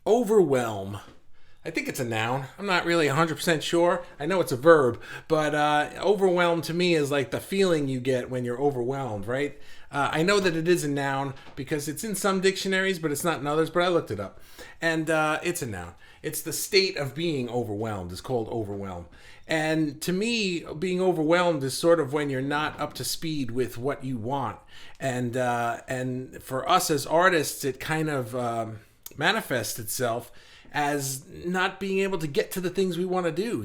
Overwhelm. I think it's a noun. I'm not really 100% sure. I know it's a verb, but overwhelm to me is like the feeling you get when you're overwhelmed, right? I know that it is a noun because it's in some dictionaries, but it's not in others, but I looked it up. And it's a noun. It's the state of being overwhelmed. It's called overwhelm. And to me, being overwhelmed is sort of when you're not up to speed with what you want. And for us as artists, it kind of manifests itself as not being able to get to the things we want to do.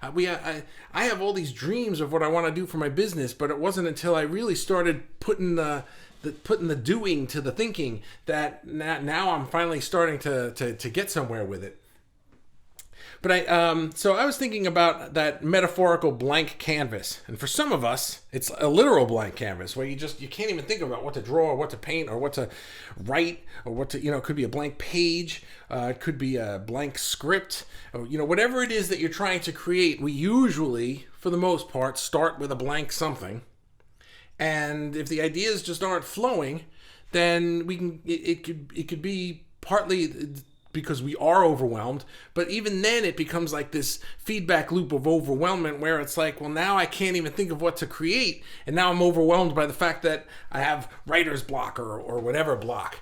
I have all these dreams of what I want to do for my business, but it wasn't until I really started putting the doing to the thinking that now I'm finally starting to get somewhere with it. But so I was thinking about that metaphorical blank canvas, and for some of us, it's a literal blank canvas where you can't even think about what to draw or what to paint or what to write or what to it could be a blank page, it could be a blank script, or whatever it is that you're trying to create. We usually, for the most part, start with a blank something, and if the ideas just aren't flowing, then it could be partly because we are overwhelmed, but even then it becomes like this feedback loop of overwhelmment where it's like, well, now I can't even think of what to create, and now I'm overwhelmed by the fact that I have writer's block or whatever block.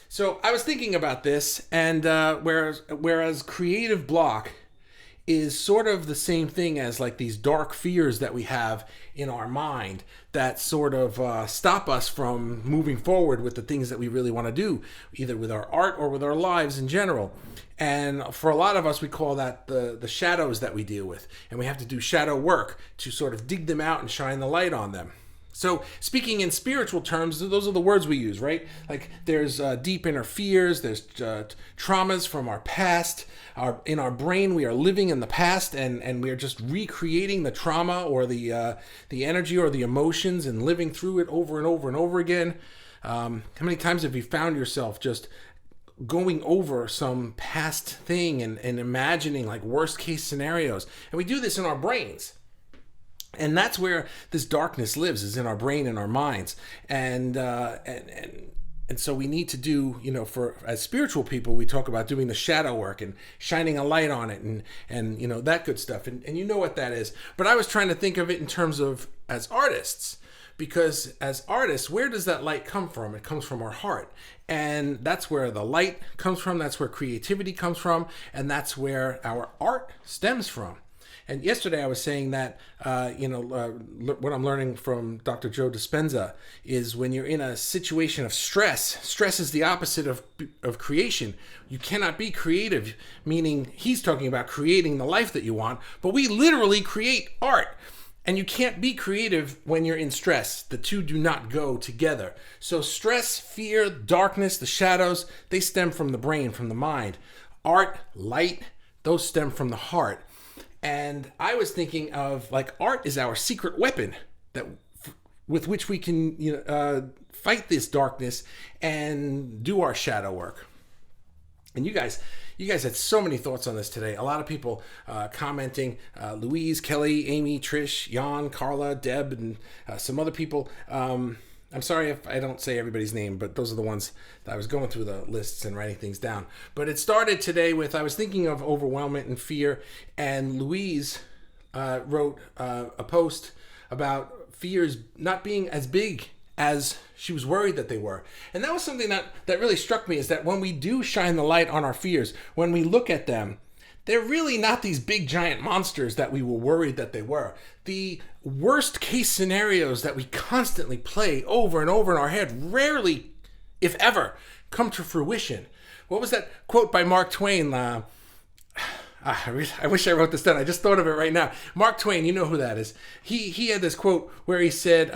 So I was thinking about this, and whereas creative block is sort of the same thing as like these dark fears that we have in our mind that sort of stop us from moving forward with the things that we really want to do, either with our art or with our lives in general. And for a lot of us, we call that the shadows that we deal with. And we have to do shadow work to sort of dig them out and shine the light on them. So speaking in spiritual terms, those are the words we use, right? Like there's deep inner fears, there's traumas from our past. In our brain, we are living in the past, and we are just recreating the trauma or the energy or the emotions and living through it over and over and over again. How many times have you found yourself just going over some past thing and imagining like worst case scenarios? And we do this in our brains. And that's where this darkness lives, is in our brain and our minds. And so we need to do, for as spiritual people, we talk about doing the shadow work and shining a light on it and that good stuff. And you know what that is. But I was trying to think of it in terms of as artists, because as artists, where does that light come from? It comes from our heart. And that's where the light comes from. That's where creativity comes from. And that's where our art stems from. And yesterday I was saying that, what I'm learning from Dr. Joe Dispenza is when you're in a situation of stress is the opposite of creation. You cannot be creative, meaning he's talking about creating the life that you want, but we literally create art. And you can't be creative when you're in stress. The two do not go together. So stress, fear, darkness, the shadows, they stem from the brain, from the mind. Art, light, those stem from the heart. And I was thinking of like art is our secret weapon with which we can fight this darkness and do our shadow work. And you guys had so many thoughts on this today. A lot of people commenting. Louise, Kelly, Amy, Trish, Jan, Carla, Deb, and some other people. I'm sorry if I don't say everybody's name, but those are the ones that I was going through the lists and writing things down. But it started today with, I was thinking of overwhelmment and fear, and Louise wrote a post about fears not being as big as she was worried that they were. And that was something that really struck me, is that when we do shine the light on our fears, when we look at them, they're really not these big giant monsters that we were worried that they were. The worst case scenarios that we constantly play over and over in our head rarely, if ever, come to fruition. What was that quote by Mark Twain? I wish I wrote this down. I just thought of it right now. Mark Twain, you know who that is. He had this quote where he said,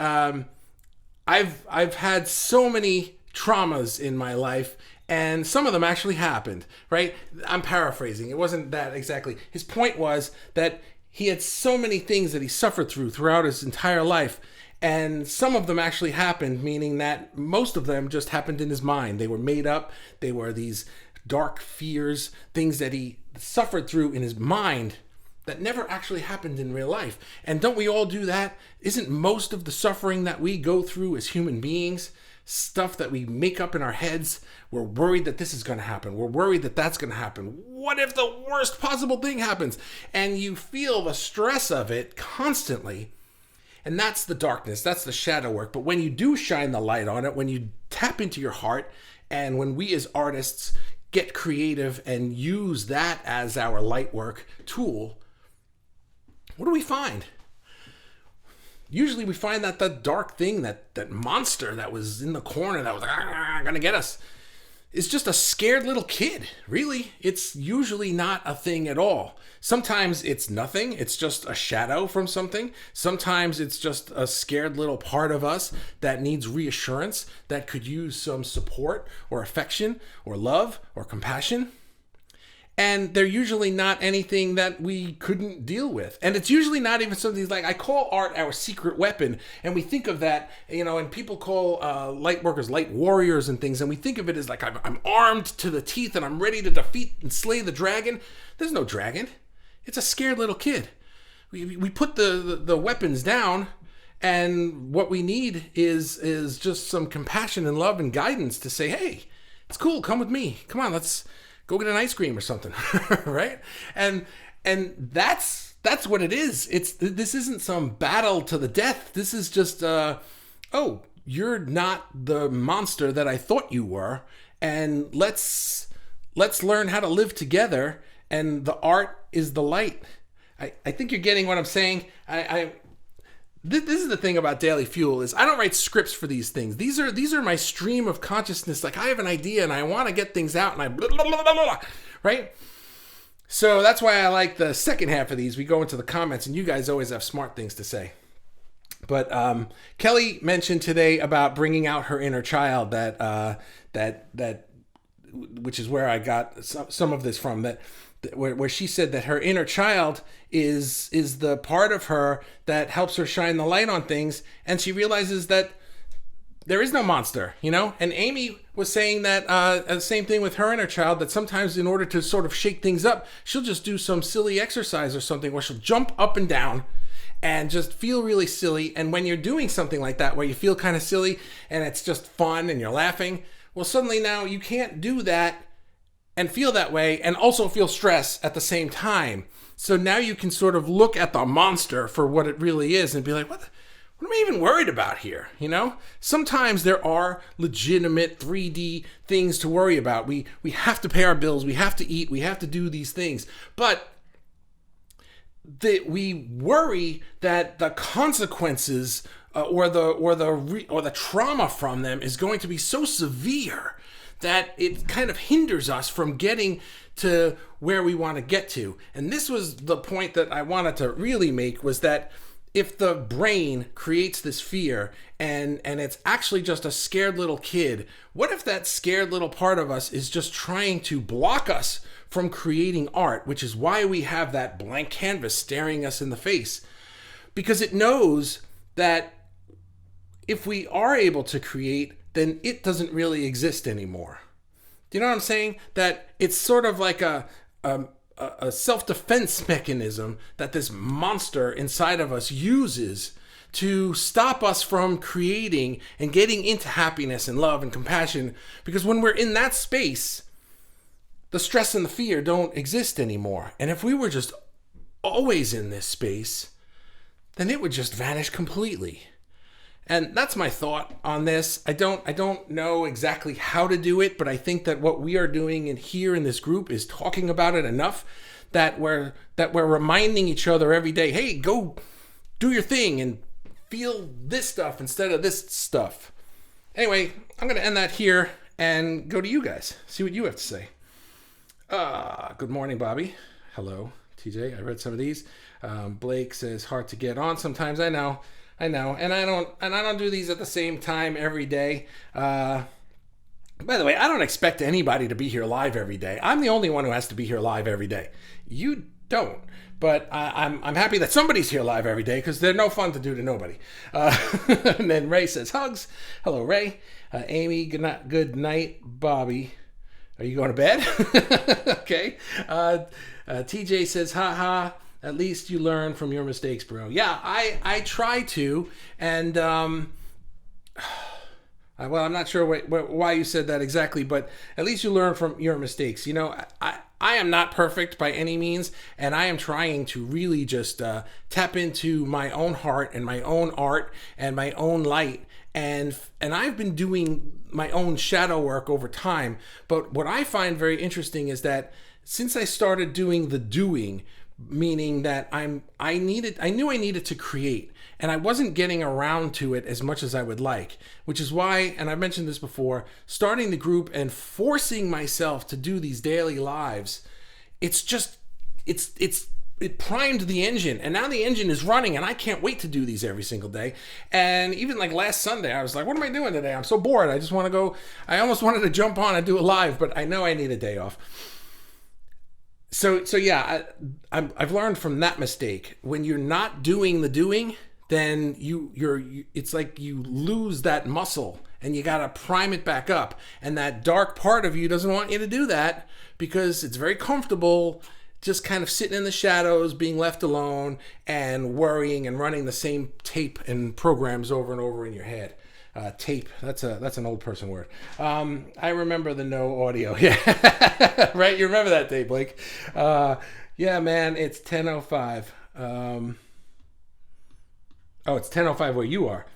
I've had so many traumas in my life, and some of them actually happened, right? I'm paraphrasing. It wasn't that exactly. His point was that he had so many things that he suffered throughout his entire life, and some of them actually happened, meaning that most of them just happened in his mind. They were made up. They were these dark fears, things that he suffered through in his mind that never actually happened in real life. And don't we all do that? Isn't most of the suffering that we go through as human beings stuff that we make up in our heads. We're worried that this is going to happen. We're worried that that's going to happen. What if the worst possible thing happens? And you feel the stress of it constantly. And that's the darkness. That's the shadow work. But when you do shine the light on it, when you tap into your heart, and when we as artists get creative and use that as our light work tool, what do we find? Usually we find that the dark thing, that monster that was in the corner that was gonna get us, is just a scared little kid. Really, it's usually not a thing at all. Sometimes it's nothing. It's just a shadow from something. Sometimes it's just a scared little part of us that needs reassurance, that could use some support or affection or love or compassion. And they're usually not anything that we couldn't deal with. And it's usually not even something like, I call art our secret weapon. And we think of that, and people call light workers light warriors and things. And we think of it as like, I'm armed to the teeth and I'm ready to defeat and slay the dragon. There's no dragon. It's a scared little kid. We put the weapons down, and what we need is just some compassion and love and guidance to say, hey, it's cool. Come with me. Come on, let's go get an ice cream or something, right? And that's what it is. This isn't some battle to the death. This is just, oh, you're not the monster that I thought you were, and let's learn how to live together. And the art is the light. I think you're getting what I'm saying. This is the thing about Daily Fuel is I don't write scripts for these things. These are my stream of consciousness. Like I have an idea and I want to get things out and I blah, blah, blah, blah, blah, right? So that's why I like the second half of these. We go into the comments and you guys always have smart things to say. But Kelly mentioned today about bringing out her inner child, that which is where I got some of this from, where she said that her inner child is the part of her that helps her shine the light on things, and she realizes that there is no monster, And Amy was saying that the same thing with her inner child, that sometimes in order to sort of shake things up, she'll just do some silly exercise or something where she'll jump up and down and just feel really silly. And when you're doing something like that, where you feel kind of silly and it's just fun and you're laughing, well, suddenly now you can't do that and feel that way and also feel stress at the same time. So now you can sort of look at the monster for what it really is and be like, what am I even worried about here? Sometimes there are legitimate 3D things to worry about. We have to pay our bills. We have to eat. We have to do these things. But we worry that the consequences or the trauma from them is going to be so severe that it kind of hinders us from getting to where we want to get to. And this was the point that I wanted to really make, was that if the brain creates this fear and it's actually just a scared little kid, what if that scared little part of us is just trying to block us from creating art, which is why we have that blank canvas staring us in the face? Because it knows that if we are able to create, then it doesn't really exist anymore. Do you know what I'm saying? That it's sort of like a self-defense mechanism that this monster inside of us uses to stop us from creating and getting into happiness and love and compassion. Because when we're in that space, the stress and the fear don't exist anymore. And if we were just always in this space, then it would just vanish completely. And that's my thought on this. I don't know exactly how to do it, but I think that what we are doing here in this group is talking about it enough that we're reminding each other every day, hey, go do your thing and feel this stuff instead of this stuff. Anyway, I'm going to end that here and go to you guys. See what you have to say. Good morning, Bobby. Hello, TJ. I read some of these. Blake says hard to get on sometimes. I know, and I don't do these at the same time every day. By the way, I don't expect anybody to be here live every day. I'm the only one who has to be here live every day. You don't, but I'm happy that somebody's here live every day because they're no fun to do to nobody. And then Ray says hugs. Hello, Ray. Amy, good night, Bobby. Are you going to bed? Okay. TJ says, haha. At least you learn from your mistakes, bro. Yeah, I try to, and Well, I'm not sure why you said that exactly, but at least you learn from your mistakes. I am not perfect by any means, and I am trying to really just tap into my own heart and my own art and my own light. And I've been doing my own shadow work over time. But what I find very interesting is that since I started doing the doing, meaning that I knew I needed to create, and I wasn't getting around to it as much as I would like, which is why, and I've mentioned this before, starting the group and forcing myself to do these daily lives, it primed the engine, and now the engine is running, and I can't wait to do these every single day. And even like last Sunday, I was like, what am I doing today? I'm so bored. I just want to go. I almost wanted to jump on and do it live, but I know I need a day off. So yeah, I've learned from that mistake. When you're not doing the doing, then it's like you lose that muscle, and you gotta prime it back up. And that dark part of you doesn't want you to do that, because it's very comfortable just kind of sitting in the shadows, being left alone, and worrying and running the same tape and programs over and over in your head. Tape, that's an old person word. I remember the no audio. Yeah, right? You remember that day, Blake? Yeah, man, it's 10:05. It's 10:05 where you are.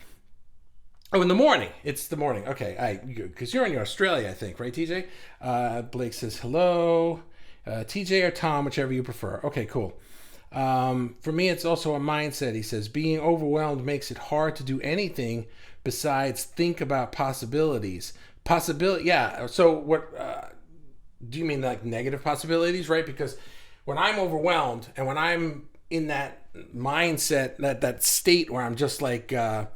Oh, in the morning. It's the morning. Okay, because you're in Australia, I think, right, TJ? Blake says hello. TJ or Tom, whichever you prefer. Okay, cool. For me, it's also a mindset. He says, being overwhelmed makes it hard to do anything besides think about possibilities. Yeah. So what do you mean, like negative possibilities, right? Because when I'm overwhelmed and when I'm in that mindset, that state where I'm just like, when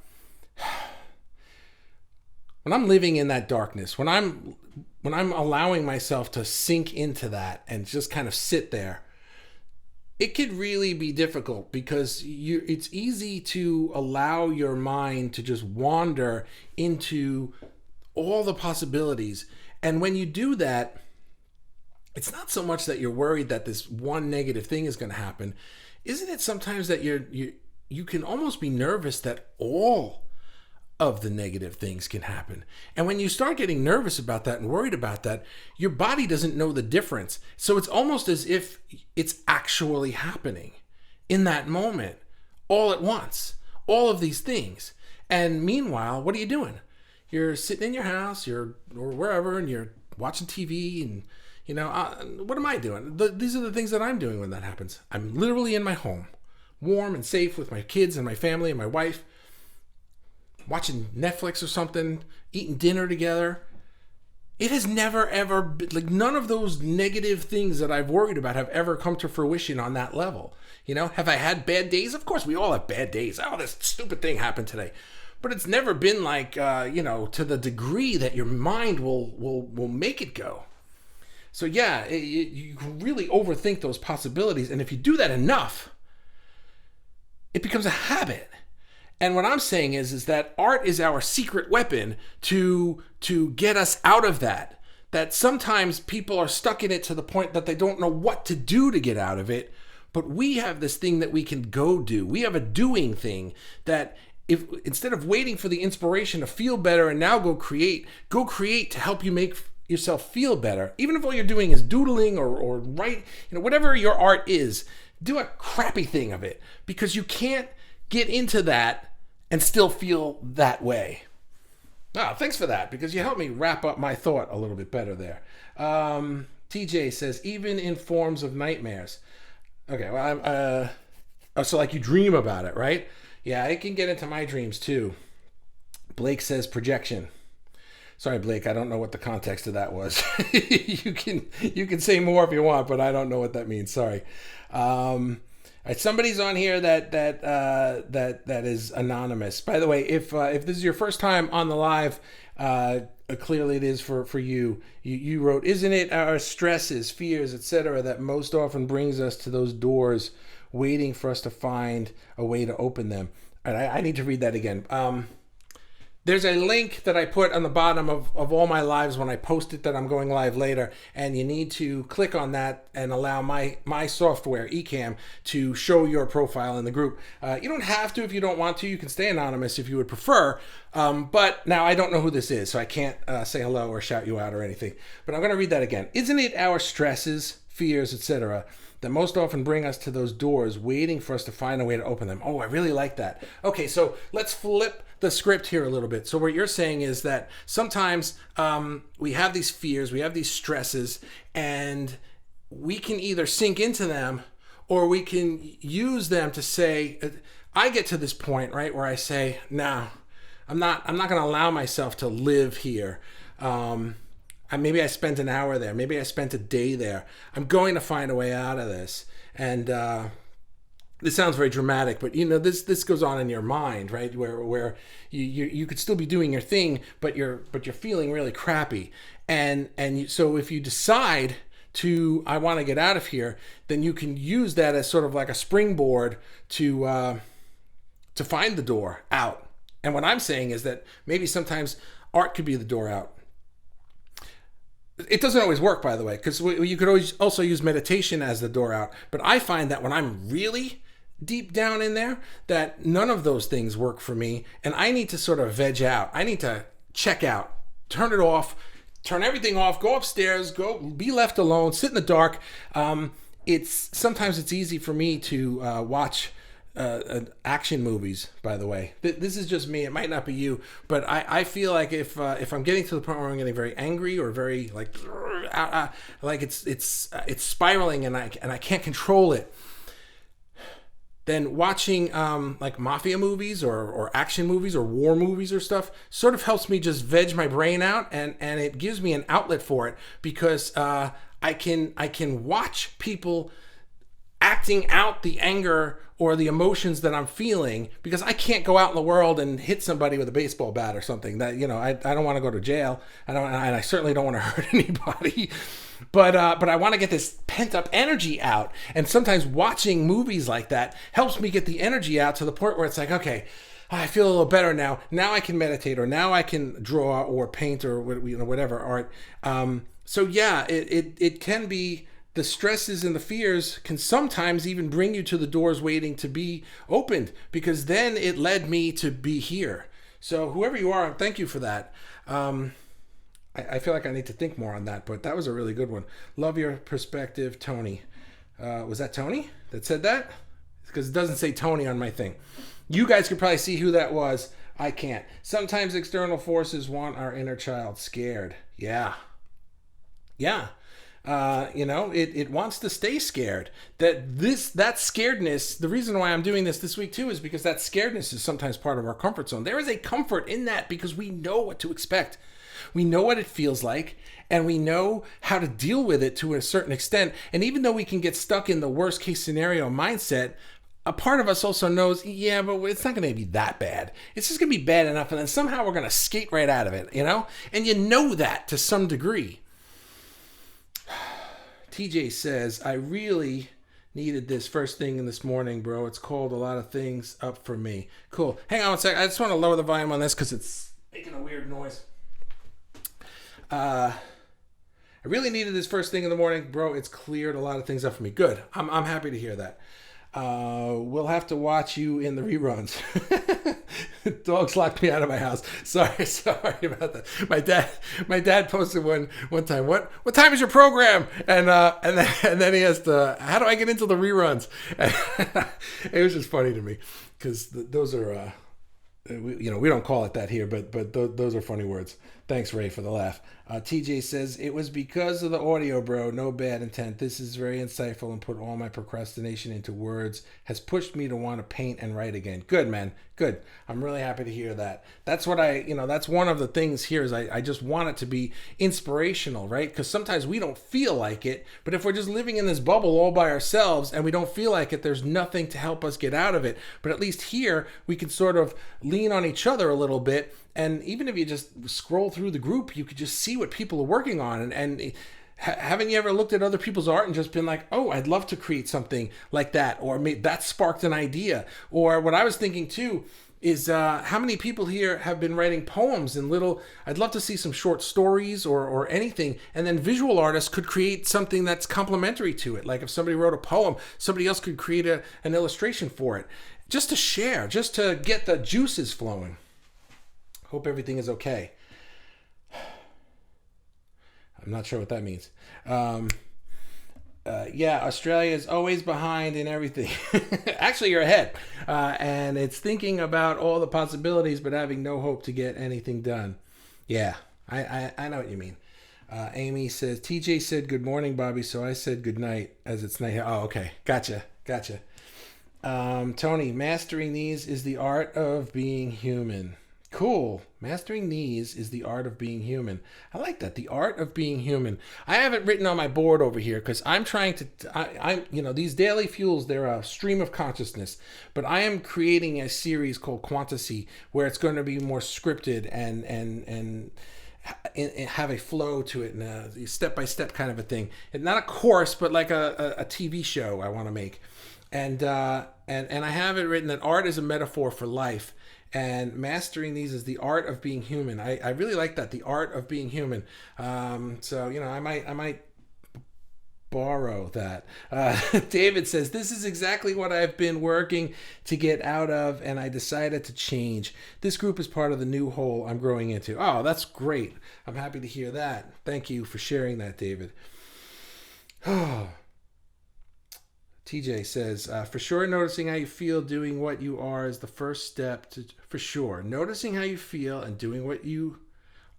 I'm living in that darkness, when I'm allowing myself to sink into that and just kind of sit there, it could really be difficult, because it's easy to allow your mind to just wander into all the possibilities. And when you do that, it's not so much that you're worried that this one negative thing is going to happen. Isn't it sometimes that you can almost be nervous that all of the negative things can happen? And when you start getting nervous about that and worried about that, your body doesn't know the difference. So it's almost as if it's actually happening in that moment, all at once, all of these things. And meanwhile, what are you doing? You're sitting in your house, or wherever, and you're watching TV, and what am I doing? These are the things that I'm doing when that happens. I'm literally in my home, warm and safe with my kids and my family and my wife, watching Netflix or something, eating dinner together. It has never, ever been, like, none of those negative things that I've worried about have ever come to fruition on that level. Have I had bad days? Of course, we all have bad days. Oh, this stupid thing happened today. But it's never been like, to the degree that your mind will make it go. So yeah, you can really overthink those possibilities. And if you do that enough, it becomes a habit. And what I'm saying is that art is our secret weapon to get us out of that. That sometimes people are stuck in it to the point that they don't know what to do to get out of it. But we have this thing that we can go do. We have a doing thing that, if instead of waiting for the inspiration to feel better and now go create to help you make yourself feel better. Even if all you're doing is doodling or write, whatever your art is, do a crappy thing of it, because you can't get into that and still feel that way. Thanks for that, because you helped me wrap up my thought a little bit better there. TJ says, even in forms of nightmares. Okay, well, so like you dream about it, right? Yeah, I can get into my dreams too. Blake says projection. Sorry, Blake, I don't know what the context of that was. You can say more if you want, but I don't know what that means. Sorry. Somebody's on here that is anonymous. By the way, if this is your first time on the live, clearly it is for you. You wrote, isn't it our stresses, fears, etc., that most often brings us to those doors, waiting for us to find a way to open them? All right, I need to read that again. There's a link that I put on the bottom of all my lives when I post it that I'm going live later, and you need to click on that and allow my software, Ecamm, to show your profile in the group. You don't have to if you don't want to. You can stay anonymous if you would prefer. But now I don't know who this is, so I can't say hello or shout you out or anything. But I'm going to read that again. Isn't it our stresses, fears, etc., that most often bring us to those doors waiting for us to find a way to open them? Oh, I really like that. Okay, so let's flip the script here a little bit. So what you're saying is that sometimes we have these fears, we have these stresses, and we can either sink into them or we can use them to say, I get to this point, right, where I say, no, I'm not going to allow myself to live here. Maybe I spent an hour there. Maybe I spent a day there. I'm going to find a way out of this. And this sounds very dramatic, but this goes on in your mind, right? Where you could still be doing your thing, but you're feeling really crappy. So if you decide I want to get out of here, then you can use that as sort of like a springboard to find the door out. And what I'm saying is that maybe sometimes art could be the door out. It doesn't always work, by the way, because you could always also use meditation as the door out. But I find that when I'm really deep down in there, that none of those things work for me, and I need to sort of veg out. I need to check out, turn it off, turn everything off, go upstairs, go be left alone, sit in the dark. Sometimes it's easy for me to watch action movies, by the way. This is just me. It might not be you, but I feel like if I'm getting to the point where I'm getting very angry or very like it's spiraling and I can't control it, then watching like mafia movies or action movies or war movies or stuff sort of helps me just veg my brain out, and it gives me an outlet for it, because I can watch people acting out the anger or the emotions that I'm feeling, because I can't go out in the world and hit somebody with a baseball bat or something. That I don't want to go to jail. I certainly don't want to hurt anybody. But I want to get this pent up energy out. And sometimes watching movies like that helps me get the energy out to the point where it's like, okay, I feel a little better now. Now I can meditate, or now I can draw or paint or whatever art. So yeah, it can be. The stresses and the fears can sometimes even bring you to the doors waiting to be opened, because then it led me to be here. So whoever you are, thank you for that. I feel like I need to think more on that, but that was a really good one. Love your perspective, Tony. Was that Tony that said that? Because it doesn't say Tony on my thing. You guys could probably see who that was. I can't. Sometimes external forces want our inner child scared. Yeah. It wants to stay scared. That scaredness, the reason why I'm doing this week too, is because that scaredness is sometimes part of our comfort zone. There is a comfort in that because we know what to expect. We know what it feels like, and we know how to deal with it to a certain extent. And even though we can get stuck in the worst case scenario mindset, a part of us also knows, yeah, but it's not going to be that bad. It's just going to be bad enough, and then somehow we're going to skate right out of it, And you know that to some degree. TJ says, I really needed this first thing in this morning, bro. It's called a lot of things up for me. Cool. Hang on one sec. I just want to lower the volume on this because it's making a weird noise. I really needed this first thing in the morning, bro. It's cleared a lot of things up for me. Good. I'm happy to hear that. We'll have to watch you in the reruns. Dogs locked me out of my house. Sorry about that. My dad posted one time. What time is your program? And then he asked, how do I get into the reruns? It was just funny to me because those are we don't call it that here, but those are funny words. Thanks, Ray, for the laugh. TJ says, it was because of the audio, bro. No bad intent. This is very insightful and put all my procrastination into words. Has pushed me to want to paint and write again. Good, man. Good. I'm really happy to hear that. That's what that's one of the things here is I just want it to be inspirational, right? Because sometimes we don't feel like it, but if we're just living in this bubble all by ourselves and we don't feel like it, there's nothing to help us get out of it. But at least here, we can sort of lean on each other a little bit. And even if you just scroll through the group, you could just see what people are working on. And haven't you ever looked at other people's art and just been like, oh, I'd love to create something like that, or maybe that sparked an idea? Or what I was thinking too, is how many people here have been writing poems and little. I'd love to see some short stories or anything, and then visual artists could create something that's complementary to it. Like if somebody wrote a poem, somebody else could create an illustration for it, just to share, just to get the juices flowing. Hope everything is okay. I'm not sure what that means. Yeah, Australia is always behind in everything. Actually, you're ahead. And it's thinking about all the possibilities, but having no hope to get anything done. Yeah, I know what you mean. Amy says, TJ said good morning, Bobby, so I said good night as it's night here. Oh, okay. Gotcha. Tony, mastering these is the art of being human. Cool. Mastering these is the art of being human. I like that. The art of being human. I have it written on my board over here because I'm trying to, I'm these daily fuels, they're a stream of consciousness, but I am creating a series called Quantasy where it's going to be more scripted and have a flow to it and a step-by-step kind of a thing. And not a course, but like a TV show I want to make. And I have it written that art is a metaphor for life. And mastering these is the art of being human. I really like that, the art of being human. So I might borrow that. David says, this is exactly what I've been working to get out of, and I decided to change. This group is part of the new whole I'm growing into. Oh, that's great. I'm happy to hear that. Thank you for sharing that, David. TJ says, for sure, noticing how you feel, doing what you are is the first step to, for sure. Noticing how you feel and doing what you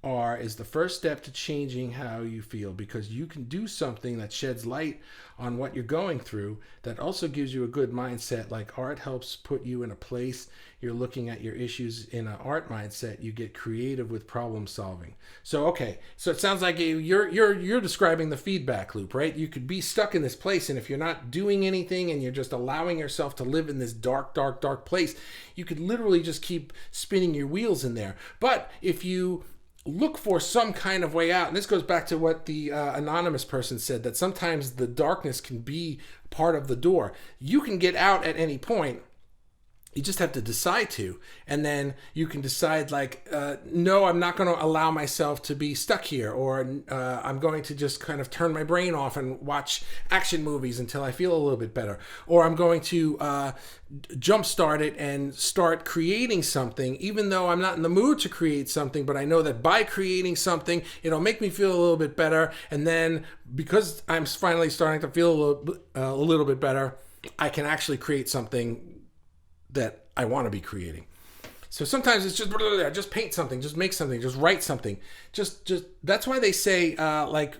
are is the first step to changing how you feel, because you can do something that sheds light on what you're going through that also gives you a good mindset. Like art helps put you in a place. You're looking at your issues in an art mindset. You get creative with problem solving. So okay, so it sounds like you're describing the feedback loop, right? You could be stuck in this place, and if you're not doing anything and you're just allowing yourself to live in this dark place, you could literally just keep spinning your wheels in there. But if you look for some kind of way out, and this goes back to what the anonymous person said, that sometimes the darkness can be part of the door. You can get out at any point. You just have to decide to, and then you can decide like, no, I'm not going to allow myself to be stuck here, or I'm going to just kind of turn my brain off and watch action movies until I feel a little bit better, or I'm going to jumpstart it and start creating something, even though I'm not in the mood to create something, but I know that by creating something, it'll make me feel a little bit better, and then because I'm finally starting to feel a little bit better, I can actually create something that I want to be creating. So sometimes it's just paint something, just make something, just write something. Just that's why they say like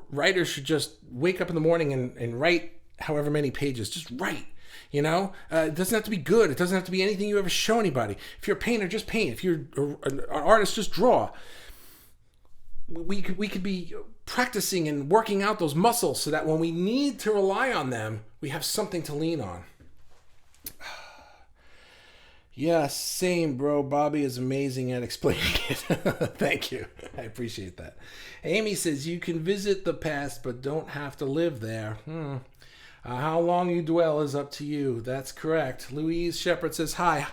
writers should just wake up in the morning and write however many pages. Just write. It doesn't have to be good. It doesn't have to be anything you ever show anybody. If you're a painter, just paint. If you're an artist, just draw. We could be practicing and working out those muscles so that when we need to rely on them, we have something to lean on. Yeah, same, bro. Bobby is amazing at explaining it. Thank you. I appreciate that. Amy says, you can visit the past, but don't have to live there. How long you dwell is up to you. That's correct. Louise Shepard says, hi.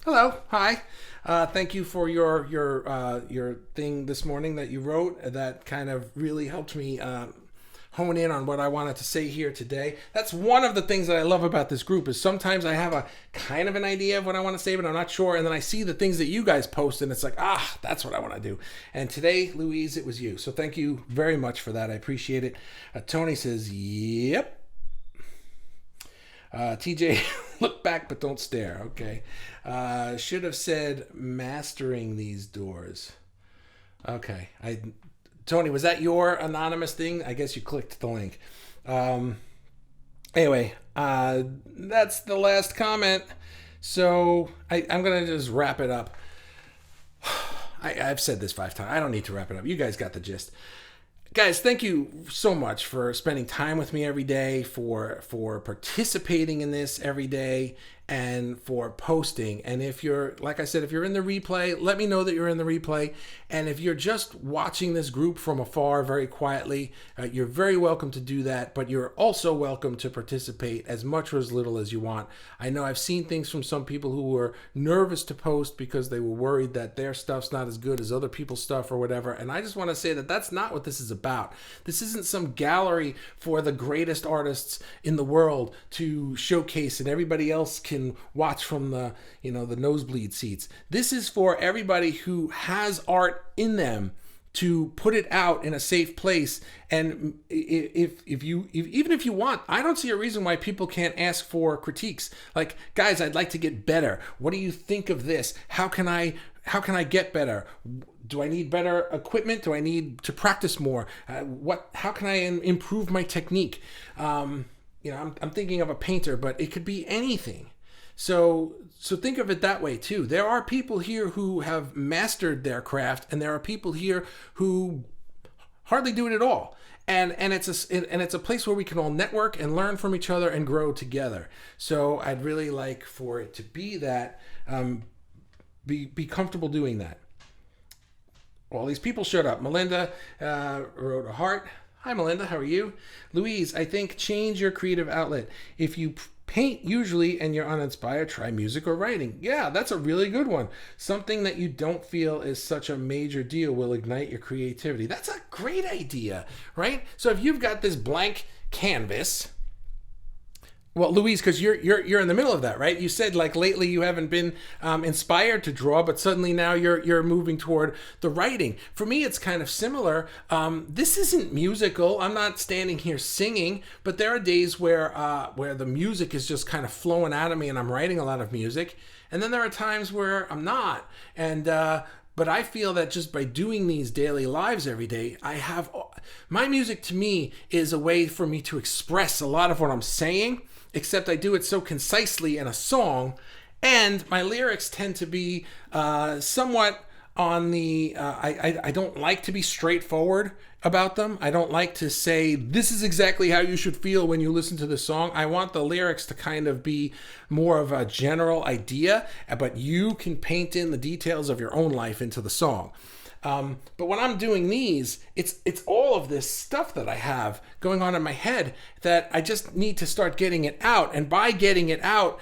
Hello. Hi. Thank you for your thing this morning that you wrote. That kind of really helped me hone in on what I wanted to say here today. That's one of the things that I love about this group, is sometimes I have a kind of an idea of what I want to say, but I'm not sure. And then I see the things that you guys post and it's like, that's what I want to do. And today, Louise, it was you. So thank you very much for that. I appreciate it. Tony says, yep. TJ, look back, but don't stare. Okay. Should have said mastering these doors. Okay. Tony, was that your anonymous thing? I guess you clicked the link. Anyway, that's the last comment. So I'm going to just wrap it up. I've said this 5 times. I don't need to wrap it up. You guys got the gist. Guys, thank you so much for spending time with me every day, for participating in this every day. and for posting. And if you're, like I said, if you're in the replay, let me know that you're in the replay. And if you're just watching this group from afar very quietly, you're very welcome to do that, but you're also welcome to participate as much or as little as you want. I know I've seen things from some people who were nervous to post because they were worried that their stuff's not as good as other people's stuff or whatever. And I just want to say that that's not what this is about. This isn't some gallery for the greatest artists in the world to showcase and everybody else can watch from the nosebleed seats. This is for everybody who has art in them to put it out in a safe place. And even if you want, I don't see a reason why people can't ask for critiques. Like, guys, I'd like to get better. What do you think of this? How can I get better? Do I need better equipment? Do I need to practice more? How can I improve my technique? I'm thinking of a painter, but it could be anything. So think of it that way too. There are people here who have mastered their craft, and there are people here who hardly do it at all. And it's a place where we can all network and learn from each other and grow together. So I'd really like for it to be that, be comfortable doing that. All these people showed up. Melinda wrote a heart. Hi, Melinda. How are you? Louise, I think change your creative outlet. If you paint usually and you're uninspired, try music or writing. Yeah, that's a really good one. Something that you don't feel is such a major deal will ignite your creativity. That's a great idea, right? So if you've got this blank canvas, well, Louise, because you're in the middle of that, right? You said like lately you haven't been inspired to draw, but suddenly now you're moving toward the writing. For me, it's kind of similar. This isn't musical. I'm not standing here singing, but there are days where the music is just kind of flowing out of me, and I'm writing a lot of music. And then there are times where I'm not, and but I feel that just by doing these daily lives every day, my music to me is a way for me to express a lot of what I'm saying, except I do it so concisely in a song, and my lyrics tend to be somewhat on the, I don't like to be straightforward about them. I don't like to say, this is exactly how you should feel when you listen to the song. I want the lyrics to kind of be more of a general idea, but you can paint in the details of your own life into the song. But when I'm doing these, it's all of this stuff that I have going on in my head that I just need to start getting it out. And by getting it out,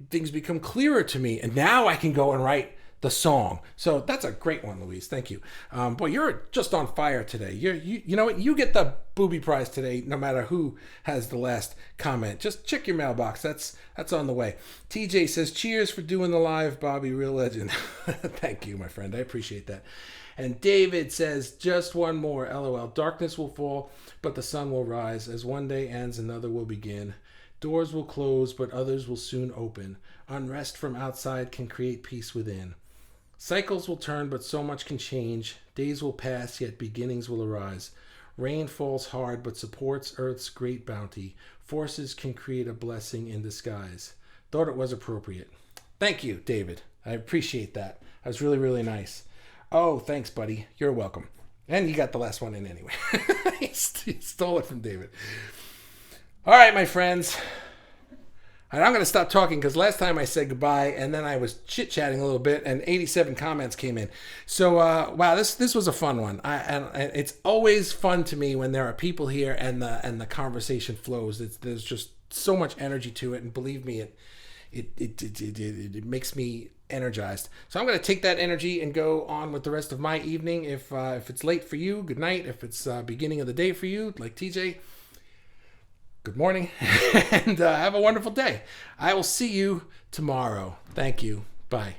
things become clearer to me. And now I can go and write the song. So that's a great one, Louise. Thank you. Boy, you're just on fire today. You know what? You get the booby prize today, no matter who has the last comment. Just check your mailbox. That's on the way. TJ says, cheers for doing the live, Bobby, real legend. Thank you, my friend. I appreciate that. And David says, just one more, LOL. Darkness will fall, but the sun will rise. As one day ends, another will begin. Doors will close, but others will soon open. Unrest from outside can create peace within. Cycles will turn, but so much can change. Days will pass, yet beginnings will arise. Rain falls hard, but supports Earth's great bounty. Forces can create a blessing in disguise. Thought it was appropriate. Thank you, David. I appreciate that. That was really, really nice. Oh, thanks, buddy. You're welcome. And you got the last one in anyway. He stole it from David. All right, my friends. And I'm going to stop talking because last time I said goodbye and then I was chit-chatting a little bit and 87 comments came in. So, wow, this was a fun one. And it's always fun to me when there are people here and the conversation flows. There's just so much energy to it, and believe me, it makes me energized. So I'm going to take that energy and go on with the rest of my evening. If it's late for you, good night. If it's beginning of the day for you, like TJ, good morning, and have a wonderful day. I will see you tomorrow. Thank you. Bye.